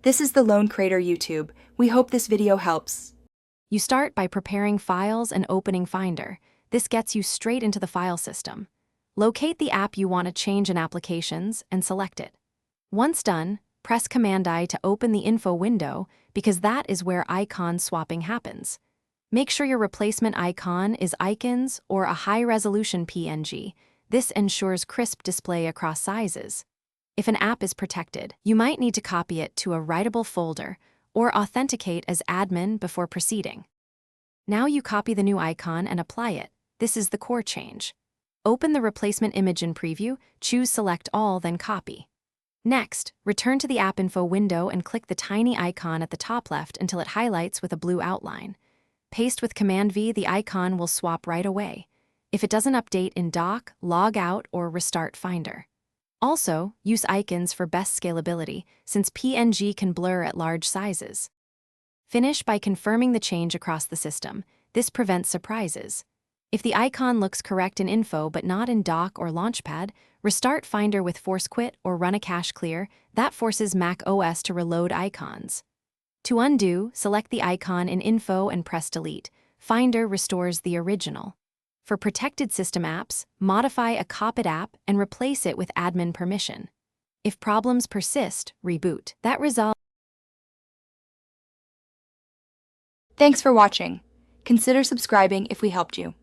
This is the Lone Creator YouTube. We hope this video helps. You start by preparing files and opening Finder. This gets you straight into the file system. Locate the app you want to change in Applications and select it. Once done, press Command-I to open the info window because that is where icon swapping happens. Make sure your replacement icon is icons or a high-resolution PNG. This ensures crisp display across sizes. If an app is protected, you might need to copy it to a writable folder or authenticate as admin before proceeding. Now you copy the new icon and apply it. This is the core change. Open the replacement image in Preview, choose Select All, then Copy. Next, return to the App Info window and click the tiny icon at the top left until it highlights with a blue outline. Paste with Command-V, the icon will swap right away. If it doesn't update in Dock, log out or restart Finder. Also, use icons for best scalability, since PNG can blur at large sizes. Finish by confirming the change across the system. This prevents surprises. If the icon looks correct in Info but not in Dock or Launchpad, restart Finder with Force Quit or run a cache clear. That forces Mac OS to reload icons. To undo, select the icon in Info and press Delete. Finder restores the original. For protected system apps, modify a copied app and replace it with admin permission. If problems persist, reboot. That resolves. Thanks for watching. Consider subscribing if we helped you.